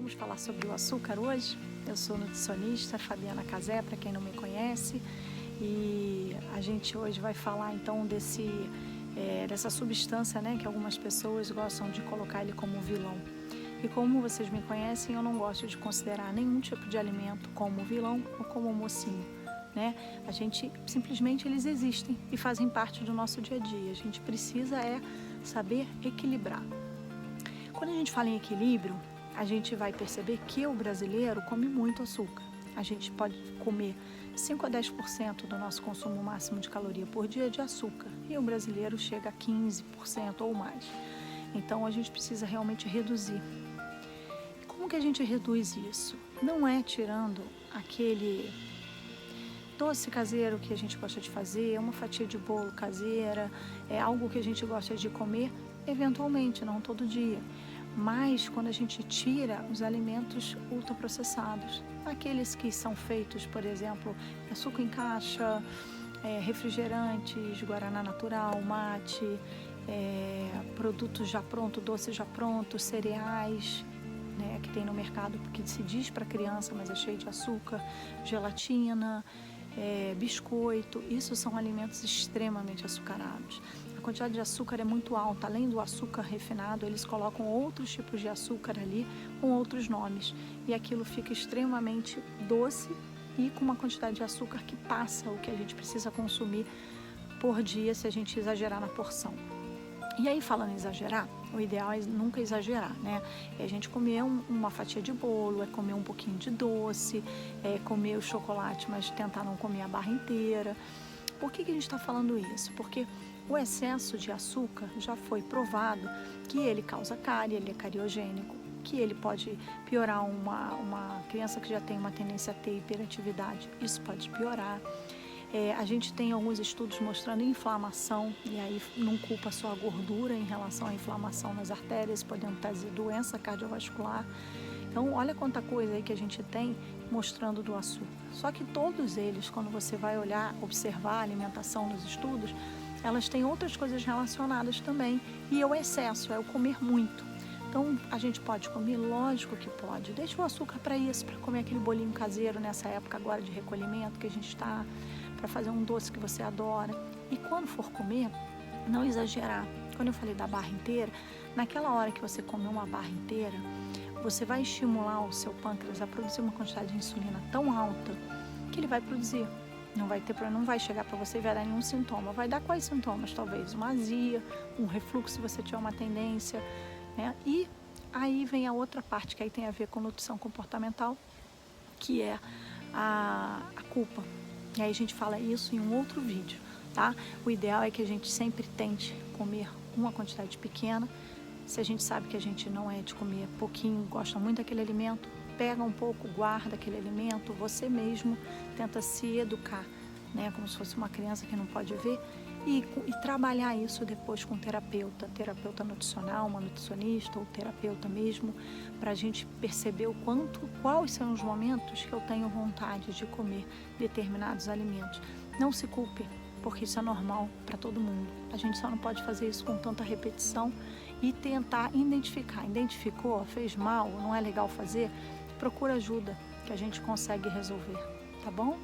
Vamos falar sobre o açúcar hoje. Eu sou nutricionista, Fabiana Casé, para quem não me conhece, e a gente hoje vai falar então dessa substância, né, que algumas pessoas gostam de colocar ele como vilão. E como vocês me conhecem, eu não gosto de considerar nenhum tipo de alimento como vilão ou como mocinho, né? A gente simplesmente eles existem e fazem parte do nosso dia a dia. A gente precisa saber equilibrar. Quando a gente fala em equilíbrio, a gente vai perceber que o brasileiro come muito açúcar. A gente pode comer 5 a 10% do nosso consumo máximo de caloria por dia de açúcar, e o brasileiro chega a 15% ou mais. Então a gente precisa realmente reduzir. Como que a gente reduz isso? Não é tirando aquele doce caseiro que a gente gosta de fazer, uma fatia de bolo caseira, é algo que a gente gosta de comer eventualmente, não todo dia. Mas quando a gente tira os alimentos ultraprocessados, aqueles que são feitos, por exemplo, açúcar em caixa, refrigerantes, guaraná natural, mate, produtos já prontos, doces já prontos, cereais, né, que tem no mercado, porque se diz para criança, mas é cheio de açúcar, gelatina, biscoito, isso são alimentos extremamente açucarados. A quantidade de açúcar é muito alta, além do açúcar refinado, eles colocam outros tipos de açúcar ali com outros nomes, e aquilo fica extremamente doce e com uma quantidade de açúcar que passa o que a gente precisa consumir por dia se a gente exagerar na porção. E aí, falando em exagerar, o ideal é nunca exagerar, né? É a gente comer uma fatia de bolo, é comer um pouquinho de doce, é comer o chocolate, mas tentar não comer a barra inteira. Por que a gente está falando isso? Porque o excesso de açúcar já foi provado que ele causa cárie, ele é cariogênico, que ele pode piorar uma criança que já tem uma tendência a ter hiperatividade, isso pode piorar. A gente tem alguns estudos mostrando inflamação, e aí não culpa só a gordura em relação à inflamação nas artérias, podendo trazer doença cardiovascular. Então, olha quanta coisa aí que a gente tem mostrando do açúcar. Só que todos eles, quando você vai olhar, observar a alimentação nos estudos, elas têm outras coisas relacionadas também, e é o excesso, é o comer muito. Então, a gente pode comer? Lógico que pode. Deixa o açúcar para isso, para comer aquele bolinho caseiro nessa época agora de recolhimento que a gente está, para fazer um doce que você adora. E quando for comer, não exagerar. Quando eu falei da barra inteira, naquela hora que você comer uma barra inteira, você vai estimular o seu pâncreas a produzir uma quantidade de insulina tão alta que ele vai produzir. Não vai chegar para você e vai dar nenhum sintoma. Vai dar quais sintomas? Talvez uma azia, um refluxo se você tiver uma tendência, né? E aí vem a outra parte que aí tem a ver com nutrição comportamental, que é a culpa. E aí a gente fala isso em um outro vídeo, tá? O ideal é que a gente sempre tente comer uma quantidade pequena. Se a gente sabe que a gente não é de comer pouquinho, gosta muito daquele alimento, pega um pouco, guarda aquele alimento, você mesmo tenta se educar, né? Como se fosse uma criança que não pode ver, e trabalhar isso depois com terapeuta nutricional, uma nutricionista ou terapeuta mesmo, para a gente perceber quais são os momentos que eu tenho vontade de comer determinados alimentos. Não se culpe, porque isso é normal para todo mundo. A gente só não pode fazer isso com tanta repetição e tentar identificar. Identificou, fez mal, não é legal fazer? Procura ajuda, que a gente consegue resolver, tá bom?